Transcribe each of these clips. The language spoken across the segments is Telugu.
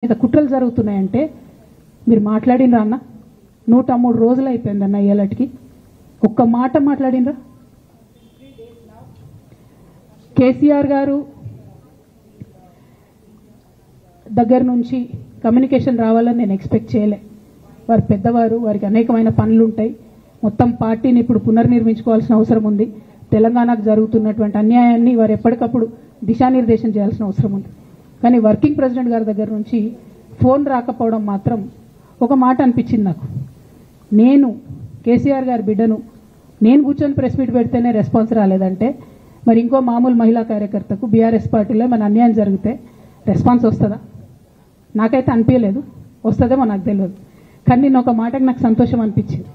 మీద కుట్రలు జరుగుతున్నాయంటే మీరు మాట్లాడినరా అన్న? 103 రోజులు అయిపోయిందన్న ఇయ్యాలటికి ఒక్క మాట మాట్లాడినరా? కేసీఆర్ గారు దగ్గర నుంచి కమ్యూనికేషన్ రావాలని నేను ఎక్స్పెక్ట్ చేయలే. వారు పెద్దవారు, వారికి అనేకమైన పనులు ఉంటాయి. మొత్తం పార్టీని ఇప్పుడు పునర్నిర్మించుకోవాల్సిన అవసరం ఉంది. తెలంగాణకు జరుగుతున్నటువంటి అన్యాయాన్ని వారు ఎప్పటికప్పుడు దిశానిర్దేశం చేయాల్సిన అవసరం ఉంది. కానీ వర్కింగ్ ప్రెసిడెంట్ గారి దగ్గర నుంచి ఫోన్ రాకపోవడం మాత్రం ఒక మాట అనిపించింది నాకు. నేను కేసీఆర్ గారి బిడ్డను, నేను కూర్చొని ప్రెస్ మీట్ పెడితేనే రెస్పాన్స్ రాలేదంటే మరి ఇంకో మామూలు మహిళా కార్యకర్తకు బీఆర్ఎస్ పార్టీలో మన అన్యాయం జరిగితే రెస్పాన్స్ వస్తుందా? నాకైతే అనిపించలేదు. వస్తుందేమో నాకు తెలియదు. కానీ నేను ఒక మాటకు నాకు సంతోషం అనిపించింది.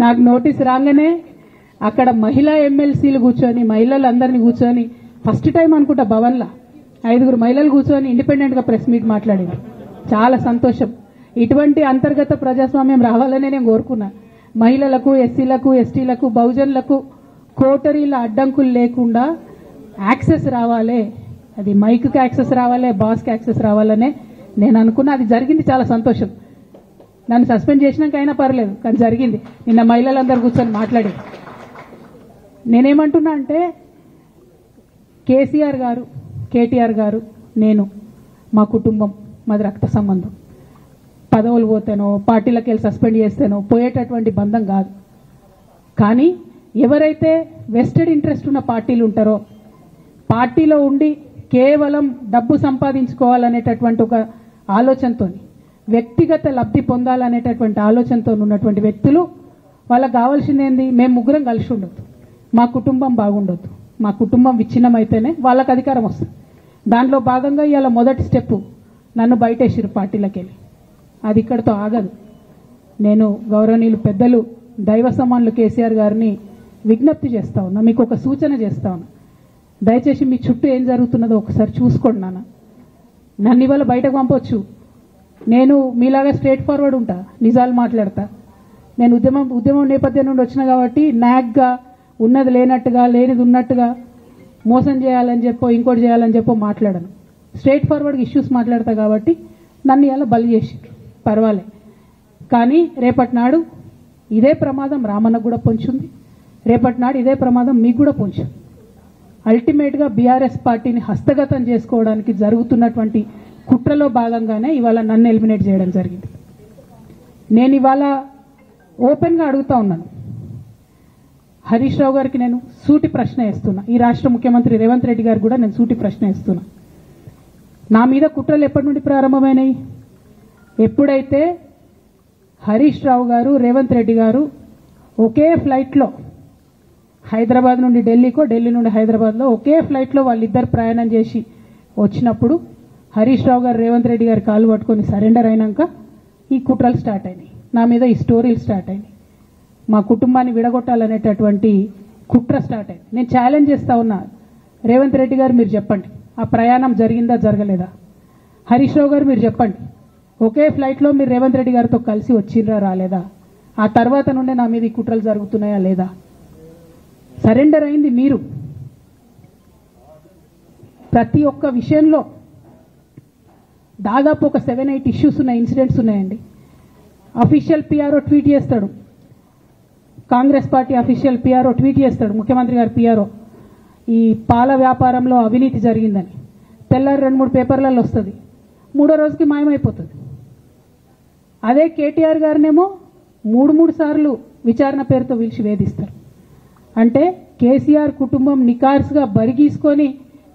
నాకు నోటీస్ రాగానే అక్కడ మహిళా ఎమ్మెల్సీలు కూర్చొని, మహిళలందరినీ కూర్చొని, ఫస్ట్ టైం అనుకుంటా భవన్లో 5 మహిళలు కూర్చొని ఇండిపెండెంట్గా ప్రెస్ మీట్ మాట్లాడింది. చాలా సంతోషం. ఇటువంటి అంతర్గత ప్రజాస్వామ్యం రావాలనే నేను కోరుకున్నా. మహిళలకు, ఎస్సీలకు, ఎస్టీలకు, బహుజనులకు కోటరీల అడ్డంకులు లేకుండా యాక్సెస్ రావాలి. అది మైక్కి యాక్సెస్ రావాలి, బాస్కి యాక్సెస్ రావాలనే నేను అనుకున్నా. అది జరిగింది. చాలా సంతోషం. నన్ను సస్పెండ్ చేసినాక అయినా పర్లేదు, కానీ జరిగింది. నిన్న మహిళలందరూ కూర్చొని మాట్లాడి నేనేమంటున్నా అంటే, కేసీఆర్ గారు, కేటీఆర్ గారు, నేను, మా కుటుంబం, మాది రక్త సంబంధం. పదవులు పోతేనో, పార్టీలకు వెళ్ళి సస్పెండ్ చేస్తేనో పోయేటటువంటి బంధం కాదు. కానీ ఎవరైతే వెస్టెడ్ ఇంట్రెస్ట్ ఉన్న పార్టీలు ఉంటారో, పార్టీలో ఉండి కేవలం డబ్బు సంపాదించుకోవాలనేటటువంటి ఒక ఆలోచనతో, వ్యక్తిగత లబ్ధి పొందాలనేటటువంటి ఆలోచనతో ఉన్నటువంటి వ్యక్తులు, వాళ్ళకి కావాల్సింది ఏంది? మేము ముగ్గురం కలిసి ఉండొద్దు, మా కుటుంబం బాగుండొద్దు, మా కుటుంబం విచ్ఛిన్నమైతేనే వాళ్ళకి అధికారం వస్తుంది. దాంట్లో భాగంగా ఇవాళ మొదటి స్టెప్ నన్ను బయటేసిరు పార్టీలకు వెళ్ళి. అది ఇక్కడితో ఆగదు. నేను గౌరవనీయులు పెద్దలు దైవ సమానులు కేసీఆర్ గారిని విజ్ఞప్తి చేస్తా ఉన్నా, మీకు ఒక సూచన చేస్తా ఉన్నా. దయచేసి మీ చుట్టూ ఏం జరుగుతున్నదో ఒకసారి చూసుకోండి నాన్న. నన్ను ఇవాళ బయటకు పంపొచ్చు. నేను మీలాగా స్ట్రేట్ ఫార్వర్డ్ ఉంటా, నిజాలు మాట్లాడతా. నేను ఉద్యమం నేపథ్యం నుండి వచ్చిన కాబట్టి నాగ్గా, ఉన్నది లేనట్టుగా, లేనిది ఉన్నట్టుగా, మోసం చేయాలని చెప్పో ఇంకోటి చేయాలని చెప్పో మాట్లాడను. స్ట్రేట్ ఫార్వర్డ్గా ఇష్యూస్ మాట్లాడతా కాబట్టి నన్ను ఇలా బలి చేసి పర్వాలే. కానీ రేపటి నాడు ఇదే ప్రమాదం రామన్నకు కూడా పొంచుంది. రేపటి నాడు ఇదే ప్రమాదం మీకు కూడా పొంచుంది. అల్టిమేట్గా బీఆర్ఎస్ పార్టీని హస్తగతం చేసుకోవడానికి జరుగుతున్నటువంటి కుట్రలో భాగంగానే ఇవాళ నన్ను ఎలిమినేట్ చేయడం జరిగింది. నేను ఇవాళ ఓపెన్గా అడుగుతా ఉన్నాను. హరీష్ రావు గారికి నేను సూటి ప్రశ్న వేస్తున్నా. ఈ రాష్ట్ర ముఖ్యమంత్రి రేవంత్ రెడ్డి గారు కూడా నేను సూటి ప్రశ్న వేస్తున్నా. నా మీద కుట్రలు ఎప్పటి నుండి ప్రారంభమైనాయి? ఎప్పుడైతే హరీష్ రావు గారు, రేవంత్ రెడ్డి గారు ఒకే ఫ్లైట్లో హైదరాబాద్ నుండి ఢిల్లీకో, ఢిల్లీ నుండి హైదరాబాద్లో ఒకే ఫ్లైట్లో వాళ్ళిద్దరు ప్రయాణం చేసి వచ్చినప్పుడు హరీష్ రావు గారు రేవంత్ రెడ్డి గారి కాలు పట్టుకొని సరెండర్ అయినాక ఈ కుట్రలు స్టార్ట్ అయినాయి. నా మీద ఈ స్టోరీలు స్టార్ట్ అయినాయి. మా కుటుంబాన్ని విడగొట్టాలనేటటువంటి కుట్ర స్టార్ట్ అయింది. నేను ఛాలెంజ్ చేస్తా ఉన్నా, రేవంత్ రెడ్డి గారు మీరు చెప్పండి, ఆ ప్రయాణం జరిగిందా జరగలేదా? హరీష్ రావు గారు మీరు చెప్పండి, ఒకే ఫ్లైట్లో మీరు రేవంత్ రెడ్డి గారితో కలిసి వచ్చిండ్రా రాలేదా? ఆ తర్వాత నుండే నా మీద ఈ కుట్రలు జరుగుతున్నాయా లేదా? సరెండర్ అయింది మీరు. ప్రతి ఒక్క విషయంలో దాదాపు ఒక 7-8 ఇష్యూస్ ఉన్నాయి, ఇన్సిడెంట్స్ ఉన్నాయండి. అఫీషియల్ పిఆర్ఓ ట్వీట్ చేస్తాడు, Congress party official PRO tweet చేస్తాడు, ముఖ్యమంత్రి గారు పిఆర్ఓ, ఈ పాల వ్యాపారంలో అవినీతి జరిగిందని. తెల్లారి 2-3 పేపర్లలో వస్తుంది, 3వ రోజుకి మాయమైపోతుంది. అదే కేటీఆర్ గారినేమో 3 సార్లు విచారణ పేరుతో పిలిచి వేధిస్తారు. అంటే కేసీఆర్ కుటుంబం నికార్స్గా బరిగీసుకొని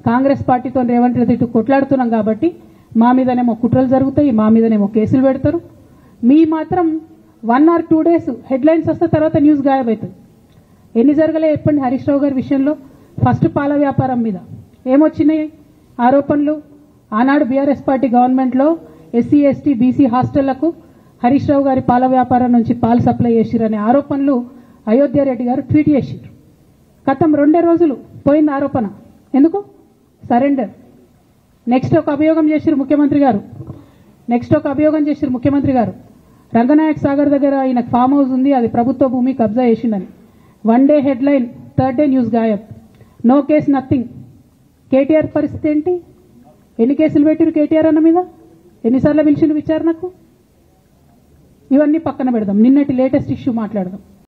కాంగ్రెస్ పార్టీతో రేవంత్ రెడ్డి కొట్లాడుతున్నాం కాబట్టి మా మీదనేమో కుట్రలు జరుగుతాయి, మా మీదనేమో కేసులు పెడతారు. మీ మాత్రం 1 or 2 days హెడ్లైన్స్ వస్తే తర్వాత న్యూస్ గాయబవుతుంది. ఎన్ని జరగలే చెప్పండి హరీష్ రావు గారి విషయంలో? ఫస్ట్ పాల వ్యాపారం మీద ఏమొచ్చినాయి ఆరోపణలు? ఆనాడు బీఆర్ఎస్ పార్టీ గవర్నమెంట్లో SC, ST, BC హాస్టళ్లకు Harish Rao గారి పాల వ్యాపారం నుంచి పాలు సప్లై చేసిరనే ఆరోపణలు అయోధ్య రెడ్డి గారు ట్వీట్ చేసిరు. గతం 2 రోజులు పోయింది ఆరోపణ. ఎందుకు? సరెండర్. నెక్స్ట్ ఒక అభియోగం చేసిరు ముఖ్యమంత్రి గారు. రంగనాయక్ సాగర్ దగ్గర ఈయనకు ఫామ్ హౌస్ ఉంది, అది ప్రభుత్వ భూమి, కబ్జా చేసిందని. 1 day headline, 3rd day news గాయబ్. No case, nothing. కేటీఆర్ పరిస్థితి ఏంటి? ఎన్ని కేసులు పెట్టిరు కేటీఆర్ అన్న మీద? ఎన్నిసార్లు పిలిచిండు విచారణకు? ఇవన్నీ పక్కన పెడదాం, నిన్నటి లేటెస్ట్ ఇష్యూ మాట్లాడదాం.